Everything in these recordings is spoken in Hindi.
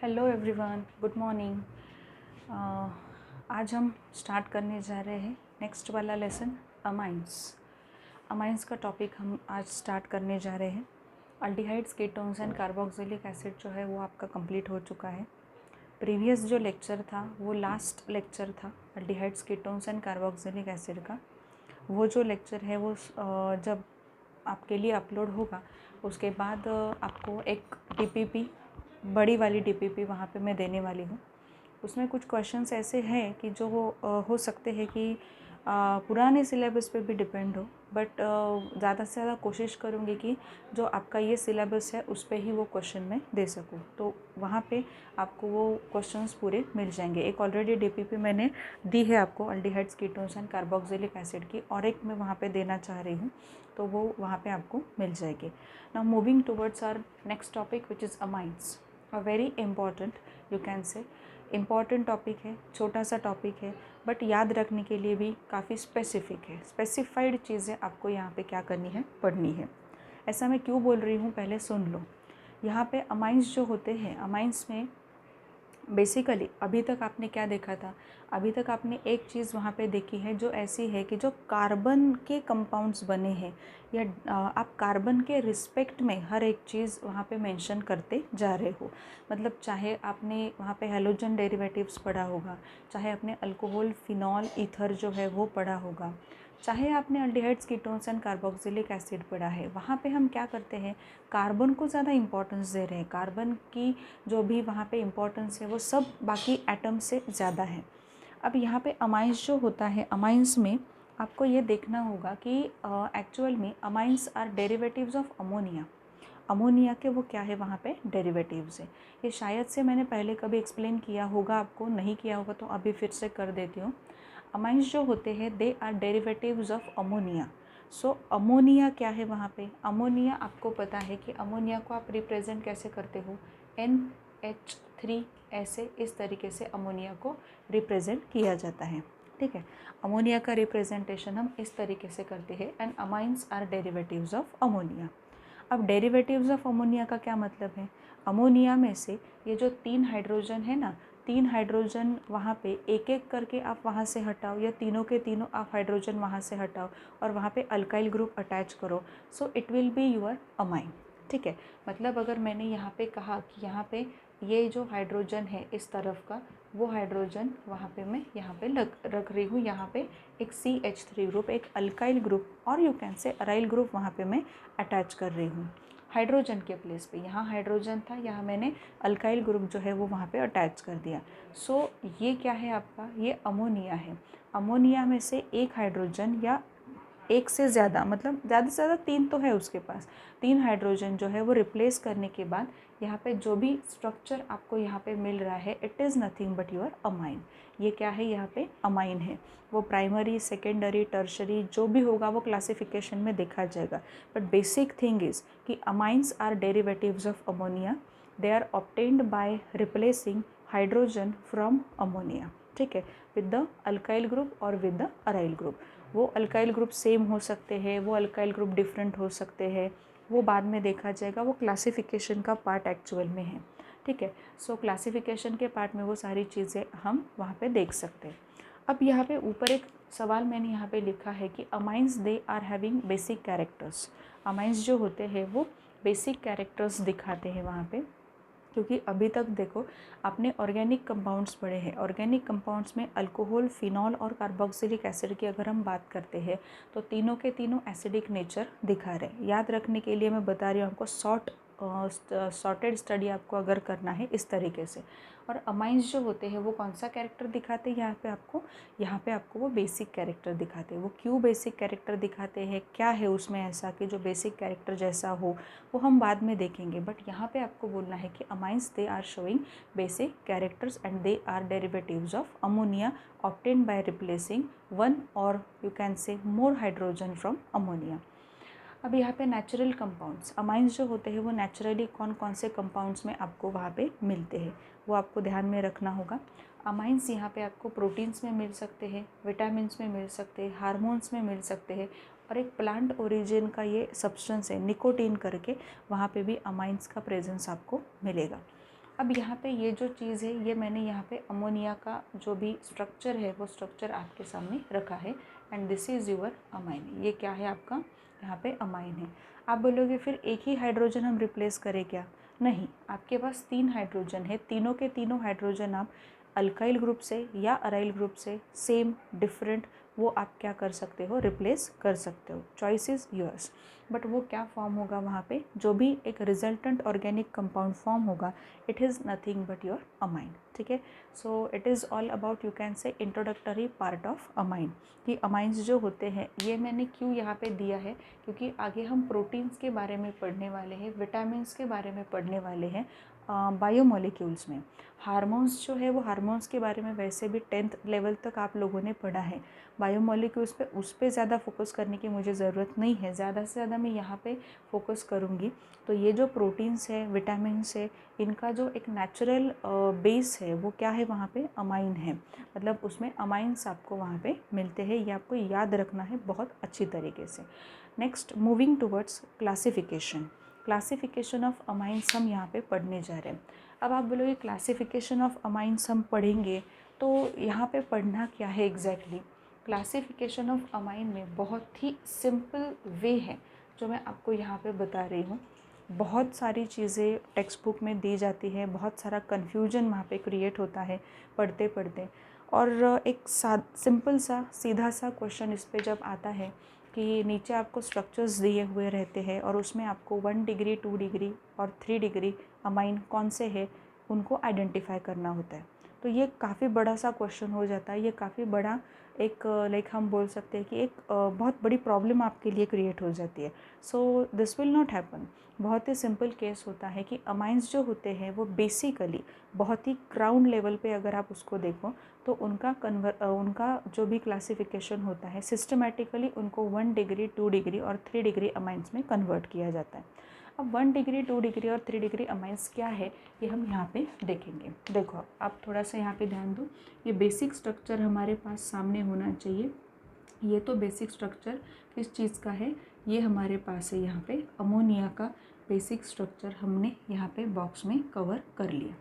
Hello everyone, good morning. आज हम स्टार्ट करने जा रहे हैं नेक्स्ट वाला लेसन अमाइंस। अमाइंस का टॉपिक हम आज स्टार्ट करने जा रहे हैं। Aldehydes, ketones and carboxylic acid जो है वो आपका कंप्लीट हो चुका है। प्रीवियस जो लेक्चर था वो लास्ट लेक्चर था aldehydes, ketones and carboxylic acid का। वो जो लेक्चर है वो जब आपके लिए अपलोड होगा उसके बाद आपको एक DPP, बड़ी वाली DPP वहाँ पे मैं देने वाली हूँ। उसमें कुछ क्वेश्चंस ऐसे हैं कि जो हो सकते हैं कि पुराने सिलेबस पे भी डिपेंड हो, बट ज़्यादा से ज़्यादा कोशिश करूँगी कि जो आपका ये सिलेबस है उस पे ही वो क्वेश्चन मैं दे सकूँ। तो वहाँ पे आपको वो क्वेश्चंस पूरे मिल जाएंगे। एक ऑलरेडी DPP मैंने दी है आपको aldehydes, ketones and carboxylic acid की, और एक मैं वहाँ पे देना चाह रही हूँ, तो वो वहाँ पे आपको मिल जाएगी। Now moving towards our next topic which is amines. A very important, you can say important topic है, छोटा सा टॉपिक है, बट याद रखने के लिए भी काफ़ी स्पेसिफिक है। स्पेसिफाइड चीज़ें आपको यहाँ पे क्या करनी है, पढ़नी है। ऐसा मैं क्यों बोल रही हूँ, पहले सुन लो। यहाँ पे अमाइंस जो होते हैं, अमाइंस में बेसिकली अभी तक आपने क्या देखा था, अभी तक आपने एक चीज़ वहाँ पे देखी है जो ऐसी है कि जो कार्बन के कंपाउंड्स बने हैं, या आप कार्बन के रिस्पेक्ट में हर एक चीज़ वहाँ पे मेंशन करते जा रहे हो। मतलब चाहे आपने वहाँ पे हैलोजन डेरिवेटिव्स पढ़ा होगा, चाहे आपने अल्कोहल, फिनॉल, ईथर जो है वो पढ़ा होगा, चाहे आपने aldehydes, ketones and carboxylic acid पढ़ा है, वहाँ पे हम क्या करते हैं, कार्बन को ज़्यादा इंपॉर्टेंस दे रहे हैं। कार्बन की जो भी वहाँ पे इम्पोर्टेंस है वो सब बाकी एटम से ज़्यादा है। अब यहाँ पे अमाइंस जो होता है, अमाइंस में आपको ये देखना होगा कि एक्चुअल में amines are derivatives of ammonia. Ammonia के वो क्या है, वहाँ पे डेरिवेटिव्स है। ये शायद से मैंने पहले कभी एक्सप्लेन किया होगा आपको, नहीं किया होगा तो अभी फिर से कर देती हूँ। अमाइंस जो होते हैं they are derivatives of ammonia. So ammonia क्या है वहाँ पे, अमोनिया आपको पता है कि अमोनिया को आप रिप्रेजेंट कैसे करते हो, NH3, ऐसे इस तरीके से अमोनिया को रिप्रेजेंट किया जाता है। ठीक है, अमोनिया का रिप्रेजेंटेशन हम इस तरीके से करते हैं। And amines are derivatives of ammonia. अब डेरिवेटिव्स ऑफ अमोनिया का क्या मतलब है, अमोनिया में से ये जो 3 हाइड्रोजन है ना, 3 हाइड्रोजन वहाँ पे एक एक करके आप वहाँ से हटाओ, या तीनों के तीनों आप हाइड्रोजन वहाँ से हटाओ और वहाँ पे अल्काइल ग्रुप अटैच करो, so it will be your amine. ठीक है, मतलब अगर मैंने यहाँ पे कहा कि यहाँ पे ये जो हाइड्रोजन है इस तरफ का, वो हाइड्रोजन वहाँ पे मैं यहाँ पे रख रही हूँ, यहाँ पे एक CH3 ग्रुप, एक अल्काइल ग्रुप, और यू कैन से अराइल ग्रुप वहाँ पे मैं अटैच कर रही हूँ हाइड्रोजन के प्लेस पे। यहाँ हाइड्रोजन था, यहाँ मैंने अल्काइल ग्रुप जो है वो वहाँ पे अटैच कर दिया। सो ये क्या है आपका, ये अमोनिया है। अमोनिया में से एक हाइड्रोजन या एक से ज़्यादा, मतलब ज़्यादा से ज़्यादा 3 तो है उसके पास, 3 हाइड्रोजन जो है वो रिप्लेस करने के बाद यहाँ पे जो भी स्ट्रक्चर आपको यहाँ पे मिल रहा है, it is nothing but your amine. ये क्या है, यहाँ पे अमाइन है। वो प्राइमरी, सेकेंडरी, टर्शरी जो भी होगा वो क्लासिफिकेशन में देखा जाएगा, बट बेसिक थिंग इज़ कि amines are derivatives of ammonia. They are obtained by replacing hydrogen from ammonia. ठीक है, विद द अल्काइल ग्रुप और विद द अराइल ग्रुप। वो अल्काइल ग्रुप सेम हो सकते हैं, वो अल्काइल ग्रुप डिफरेंट हो सकते हैं, वो बाद में देखा जाएगा, वो क्लासिफिकेशन का पार्ट एक्चुअल में है। ठीक है, सो क्लासिफिकेशन के पार्ट में वो सारी चीज़ें हम वहाँ पे देख सकते हैं। अब यहाँ पे ऊपर एक सवाल मैंने यहाँ पे लिखा है कि amines they are having basic characters. Amines जो होते हैं वो बेसिक कैरेक्टर्स दिखाते हैं वहाँ पे, क्योंकि अभी तक देखो आपने ऑर्गेनिक कंपाउंड्स पढ़े हैं। ऑर्गेनिक कंपाउंड्स में अल्कोहल, फिनॉल और कार्बोक्सिलिक एसिड की अगर हम बात करते हैं तो तीनों के तीनों एसिडिक नेचर दिखा रहे हैं। याद रखने के लिए मैं बता रही हूँ आपको, सॉर्टेड स्टडी आपको अगर करना है इस तरीके से। और अमाइंस जो होते हैं वो कौन सा कैरेक्टर दिखाते हैं यहाँ पे आपको वो बेसिक कैरेक्टर दिखाते हैं। वो क्यों बेसिक कैरेक्टर दिखाते हैं, क्या है उसमें ऐसा कि जो बेसिक कैरेक्टर जैसा हो, वो हम बाद में देखेंगे। बट यहाँ पे आपको बोलना है कि amines they are showing basic characters and they are derivatives of ammonia obtained by replacing one और you can say more hydrogen from ammonia. अब यहाँ पे नेचुरल कंपाउंड्स, अमाइंस जो होते हैं वो नेचुरली कौन कौन से कंपाउंड्स में आपको वहाँ पे मिलते हैं, वो आपको ध्यान में रखना होगा। अमाइंस यहाँ पे आपको प्रोटीन्स में मिल सकते हैं, विटामिन्स में मिल सकते हैं, हार्मोन्स में मिल सकते हैं, और एक प्लांट ओरिजिन का ये सब्सटेंस है निकोटीन करके, वहाँ पे भी अमाइंस का प्रेजेंस आपको मिलेगा। अब यहाँ पे ये जो चीज़ है, ये मैंने यहाँ पे अमोनिया का जो भी स्ट्रक्चर है वो स्ट्रक्चर आपके सामने रखा है and this is your amine. ये क्या है आपका, यहाँ पे अमाइन है। आप बोलोगे फिर एक ही हाइड्रोजन हम रिप्लेस करें क्या? नहीं, आपके पास 3 हाइड्रोजन है, तीनों के तीनों हाइड्रोजन आप अल्काइल ग्रुप से या अराइल ग्रुप से सेम डिफरेंट वो आप क्या कर सकते हो, रिप्लेस कर सकते हो। Choice is yours. बट वो क्या फॉर्म होगा वहाँ पे, जो भी एक रिजल्टेंट ऑर्गेनिक कंपाउंड फॉर्म होगा, it is nothing but your amine. ठीक है, so it is all about, you can से, इंट्रोडक्टरी पार्ट ऑफ अमाइन। कि अमाइंस जो होते हैं, ये मैंने क्यों यहाँ पे दिया है, क्योंकि आगे हम प्रोटीन्स के बारे में पढ़ने वाले हैं, विटामिन्स के बारे में पढ़ने वाले हैं बायोमोलिक्यूल्स में। हार्मोन्स जो है वो हार्मोन्स के बारे में वैसे भी 10th लेवल तक आप लोगों ने पढ़ा है। बायोमोलिक्यूल्स पे उस पर ज़्यादा फोकस करने की मुझे ज़रूरत नहीं है, ज़्यादा से ज़्यादा मैं यहाँ पे फोकस करूँगी। तो ये जो प्रोटीन्स है, विटामिन्स है, इनका जो एक नेचुरल बेस है वो क्या है, वहाँ पे अमाइन है। मतलब उसमें अमाइंस आपको वहाँ पे मिलते हैं, ये आपको याद रखना है बहुत अच्छी तरीके से। Next, moving towards classification. Classification of amines हम यहाँ पे पढ़ने जा रहे हैं। अब आप बोलोगे क्लासिफिकेशन ऑफ अमाइंस हम पढ़ेंगे तो यहाँ पे पढ़ना क्या है एग्जैक्टली। क्लासिफिकेशन ऑफ अमाइन में बहुत ही सिंपल वे है जो मैं आपको यहाँ पे बता रही हूँ। बहुत सारी चीज़ें टेक्स्ट बुक में दी जाती है, बहुत सारा कन्फ्यूजन वहाँ पे क्रिएट होता है पढ़ते पढ़ते। और एक सिंपल सा सीधा सा क्वेश्चन इस पे जब आता है कि नीचे आपको स्ट्रक्चर्स दिए हुए रहते हैं और उसमें आपको 1 डिग्री, 2 डिग्री और 3 डिग्री अमाइन कौन से है उनको आइडेंटिफाई करना होता है। तो ये काफ़ी बड़ा सा क्वेश्चन हो जाता है, ये काफ़ी बड़ा एक लाइक हम बोल सकते हैं कि एक बहुत बड़ी प्रॉब्लम आपके लिए क्रिएट हो जाती है। So this will not happen. बहुत ही सिंपल केस होता है कि अमाइंस जो होते हैं वो बेसिकली बहुत ही ग्राउंड लेवल पे अगर आप उसको देखो तो उनका जो भी क्लासिफिकेशन होता है सिस्टमेटिकली उनको 1 डिग्री, 2 डिग्री और 3 डिग्री अमाइंस में कन्वर्ट किया जाता है। अब 1 डिग्री, 2 डिग्री और 3 डिग्री अमाइंस क्या है ये हम यहाँ पे देखेंगे। देखो आप थोड़ा सा यहाँ पे ध्यान दो, ये बेसिक स्ट्रक्चर हमारे पास सामने होना चाहिए। ये तो बेसिक स्ट्रक्चर किस चीज़ का है, ये हमारे पास है यहाँ पे अमोनिया का बेसिक स्ट्रक्चर हमने यहाँ पे बॉक्स में कवर कर लिया।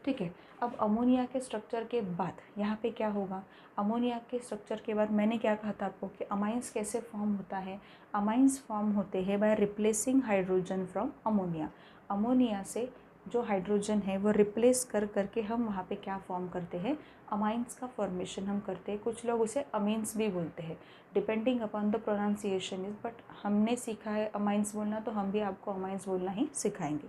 ठीक है, अब अमोनिया के स्ट्रक्चर के बाद यहाँ पे क्या होगा, अमोनिया के स्ट्रक्चर के बाद मैंने क्या कहा था आपको कि अमाइंस कैसे फॉर्म होता है। अमाइंस फॉर्म होते हैं bye replacing hydrogen from ammonia. Ammonia से जो हाइड्रोजन है वो रिप्लेस कर करके हम वहाँ पे क्या फॉर्म करते हैं, अमाइंस का फॉर्मेशन हम करते हैं। कुछ लोग उसे अमीन्स भी बोलते हैं, depending upon the pronunciation is, but हमने सीखा है अमाइंस बोलना तो हम भी आपको अमाइंस बोलना ही सिखाएंगे।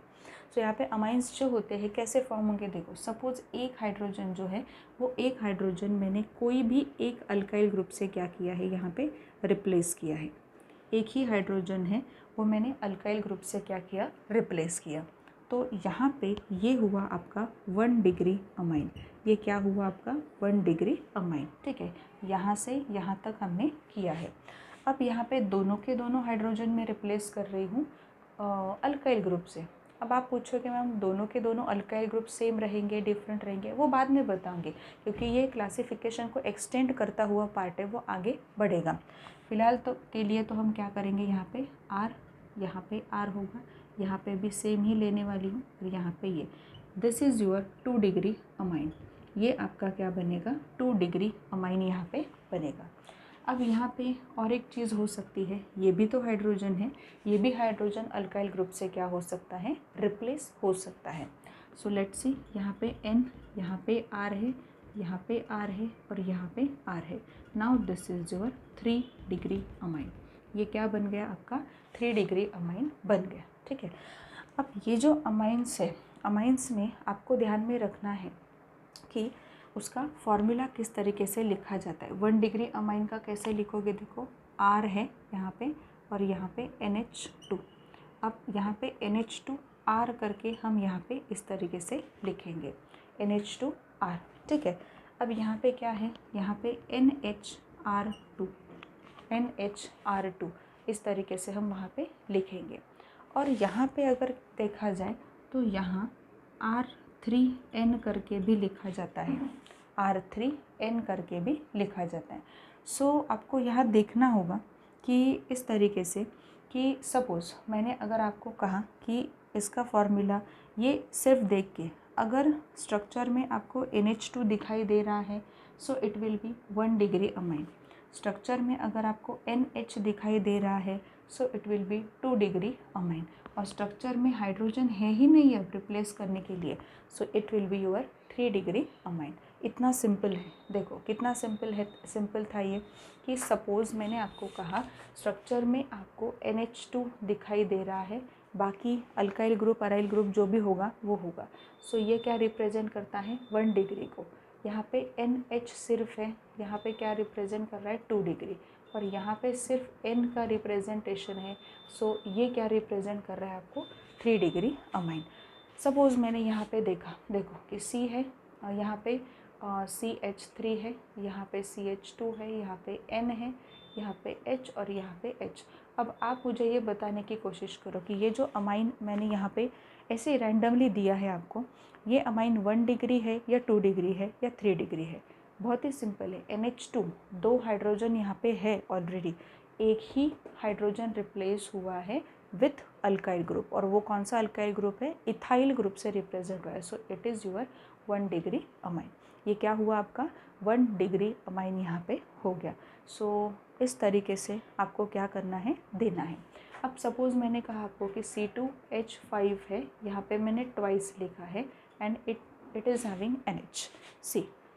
तो यहाँ पे अमाइंस जो होते हैं कैसे फॉर्म होंगे, देखो सपोज एक हाइड्रोजन जो है वो एक हाइड्रोजन मैंने कोई भी एक अल्काइल ग्रुप से क्या किया है, यहाँ पे रिप्लेस किया है। एक ही हाइड्रोजन है वो मैंने अल्काइल ग्रुप से क्या किया, रिप्लेस किया। तो यहाँ पे ये हुआ आपका 1 डिग्री अमाइन। ये क्या हुआ आपका 1 डिग्री अमाइन। ठीक है, यहाँ से यहाँ तक हमने किया है। अब यहाँ पे दोनों के दोनों हाइड्रोजन में रिप्लेस कर रही हूँ अल्काइल ग्रुप से। अब आप पूछोगे मैम दोनों के दोनों अल्काइल ग्रुप सेम रहेंगे, डिफरेंट रहेंगे, वो बाद में बताएंगे क्योंकि ये क्लासिफिकेशन को एक्सटेंड करता हुआ पार्ट है, वो आगे बढ़ेगा। फिलहाल तो के लिए तो हम क्या करेंगे, यहाँ पे आर होगा, यहाँ पे भी सेम ही लेने वाली हूँ और यहाँ पे ये this is your 2 degree amine. ये आपका क्या बनेगा, 2 डिग्री अमाइन यहाँ पे बनेगा। अब यहाँ पे और एक चीज़ हो सकती है, ये भी तो हाइड्रोजन है, ये भी हाइड्रोजन अल्काइल ग्रुप से क्या हो सकता है, रिप्लेस हो सकता है। सो लेट्स सी, यहाँ पे N, यहाँ पे R है, यहाँ पे R है और यहाँ पे R है। Now this is your 3 degree amine. ये क्या बन गया आपका, 3 डिग्री अमाइन बन गया। ठीक है, अब ये जो अमाइंस है, अमाइंस में आपको ध्यान में रखना है कि उसका फॉर्मूला किस तरीके से लिखा जाता है। 1 डिग्री अमाइन का कैसे लिखोगे, देखो R है यहाँ पे और यहाँ पे NH2। अब यहाँ पे NH2 R करके हम यहाँ पे इस तरीके से लिखेंगे NH2R। ठीक है, अब यहाँ पे क्या है, यहाँ पे NHR2 इस तरीके से हम वहाँ पे लिखेंगे। और यहाँ पे अगर देखा जाए तो यहाँ R3N करके भी लिखा जाता है, R3N करके भी लिखा जाता है। सो आपको यहाँ देखना होगा कि इस तरीके से कि सपोज़ मैंने अगर आपको कहा कि इसका फॉर्मूला ये सिर्फ देख के अगर स्ट्रक्चर में आपको NH2 दिखाई दे रहा है so it will be 1 degree amine. Structure में अगर आपको NH दिखाई दे रहा है so it will be 2 degree amine. और स्ट्रक्चर में हाइड्रोजन है ही नहीं है रिप्लेस करने के लिए so it will be your 3 degree amine. इतना सिंपल है। देखो कितना सिंपल है, सिंपल था ये कि सपोज़ मैंने आपको कहा स्ट्रक्चर में आपको NH2 दिखाई दे रहा है, बाकी अल्काइल ग्रुप अराइल ग्रुप जो भी होगा वो होगा। सो ये क्या रिप्रेजेंट करता है 1 डिग्री को। यहाँ पे NH सिर्फ है, यहाँ पे क्या रिप्रेजेंट कर रहा है 2 डिग्री, और यहाँ पे सिर्फ N का रिप्रेजेंटेशन है सो ये क्या रिप्रेजेंट कर रहा है आपको 3 डिग्री अमाइन। सपोज़ मैंने यहाँ पे देखा, देखो कि C है, यहाँ पे CH3 है, यहाँ पे CH2 है, यहाँ पे N है, यहाँ पे H और यहाँ पे H। अब आप मुझे ये बताने की कोशिश करो कि ये जो अमाइन मैंने यहाँ पे ऐसे रैंडमली दिया है आपको, ये अमाइन 1 डिग्री है या 2 डिग्री है या 3 डिग्री है। बहुत ही सिंपल है। NH2 2 हाइड्रोजन यहाँ पे है ऑलरेडी, एक ही हाइड्रोजन रिप्लेस हुआ है विथ अल्काइल ग्रुप, और वो कौन सा अल्काइल ग्रुप है, इथाइल ग्रुप से रिप्रेजेंट हुआ है। So it is your 1 degree amine. ये क्या हुआ आपका 1 डिग्री अमाइन यहाँ पे हो गया। सो इस तरीके से आपको क्या करना है, देना है। अब सपोज़ मैंने कहा आपको कि C2H5 है, यहाँ पे मैंने ट्वाइस लिखा है and it is having NH।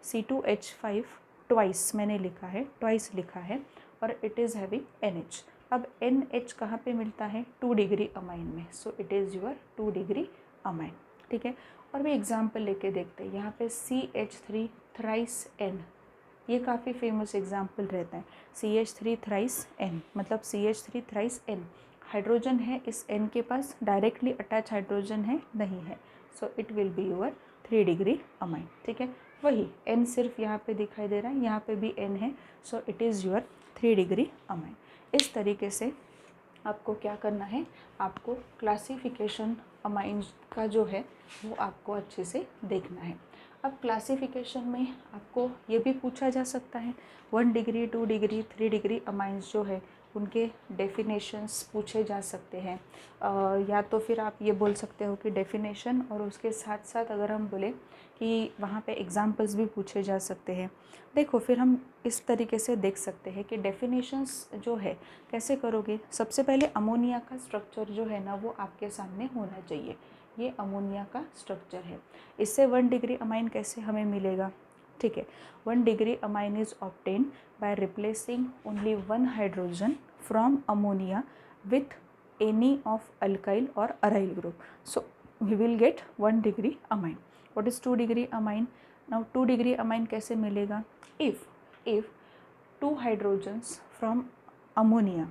C2H5 twice मैंने लिखा है, ट्वाइस लिखा है और इट इज़ हैविंग NH। अब NH कहाँ पे मिलता है 2 डिग्री अमाइन में, so it is your 2 degree amine. ठीक है। और भी एग्जाम्पल लेके देखते हैं। यहाँ पे CH3 थ्राइस N, ये काफ़ी फेमस एग्जाम्पल रहता है। CH3 थ्राइस N मतलब CH3 थ्राइस N, हाइड्रोजन है इस N के पास, डायरेक्टली अटैच हाइड्रोजन है नहीं है, so it will be your 3 degree amine. ठीक है। वही N सिर्फ यहाँ पे दिखाई दे रहा है, यहाँ पे भी N है, so it is your 3 degree amine. इस तरीके से आपको क्या करना है, आपको क्लासिफिकेशन अमाइंस का जो है वो आपको अच्छे से देखना है। अब क्लासिफिकेशन में आपको ये भी पूछा जा सकता है 1 डिग्री 2 डिग्री 3 डिग्री अमाइंस जो है उनके डेफिनेशंस पूछे जा सकते हैं। या तो फिर आप ये बोल सकते हो कि डेफिनेशन और उसके साथ साथ अगर हम बोले कि वहाँ पे एग्जांपल्स भी पूछे जा सकते हैं। देखो फिर हम इस तरीके से देख सकते हैं कि डेफिनेशंस जो है कैसे करोगे। सबसे पहले अमोनिया का स्ट्रक्चर जो है ना वो आपके सामने होना चाहिए। ये अमोनिया का स्ट्रक्चर है, इससे 1 डिग्री अमाइन कैसे हमें मिलेगा। ठीक है। 1 degree amine is obtained by replacing only 1 hydrogen from ammonia with any of alkyl और aryl group, so we will get 1 degree amine. What is 2 degree amine. Now 2 degree amine कैसे मिलेगा, if 2 hydrogens from ammonia,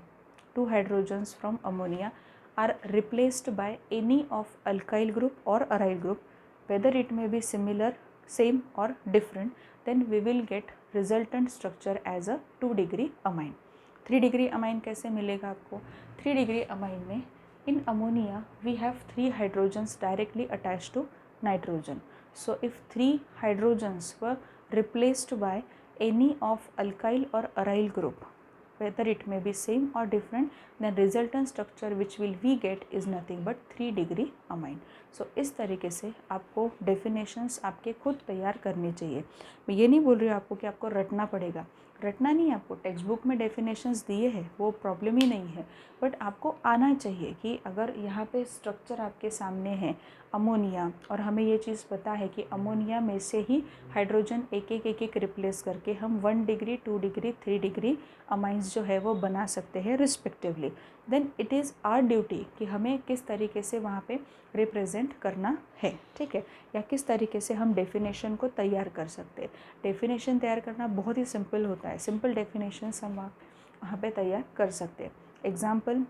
2 hydrogens from ammonia are replaced by any of alkyl group or aryl group, whether it may be similar, same or different, then we will get resultant structure as a 2 degree amine. 3 degree amine कैसे मिलेगा आपको, 3 degree amine में in ammonia we have 3 hydrogens directly attached to nitrogen. So if 3 hydrogens were replaced by any of alkyl or aryl group, whether it may be same or different, then resultant structure which will we get is nothing but 3 degree amine. So इस तरीके से आपको डेफिनेशंस आपके खुद तैयार करने चाहिए। मैं ये नहीं बोल रही हूँ आपको कि आपको रटना पड़ेगा, रटना नहीं, आपको टेक्स्ट बुक में डेफिनेशंस दिए हैं वो प्रॉब्लम ही नहीं है, बट आपको आना चाहिए कि अगर यहाँ पे स्ट्रक्चर आपके सामने है अमोनिया, और हमें ये चीज़ पता है कि अमोनिया में से ही हाइड्रोजन एक एक रिप्लेस करके हम 1 डिग्री 2 डिग्री 3 डिग्री अमाइंस जो है वो बना सकते हैं respectively, then it is our duty कि हमें किस तरीके से वहाँ पे रिप्रेजेंट करना है। ठीक है। या किस तरीके से हम डेफिनेशन को तैयार कर सकते हैं। डेफिनेशन तैयार करना बहुत ही सिंपल होता है, सिंपल डेफिनेशंस हम वहाँ पे तैयार कर सकते हैं। एग्जाम्पल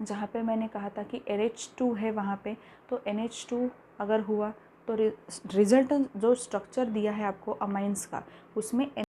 जहाँ पे मैंने कहा था कि NH2 है वहाँ पे, तो NH2 अगर हुआ तो रिजल्ट जो स्ट्रक्चर दिया है आपको अमाइंस का उसमें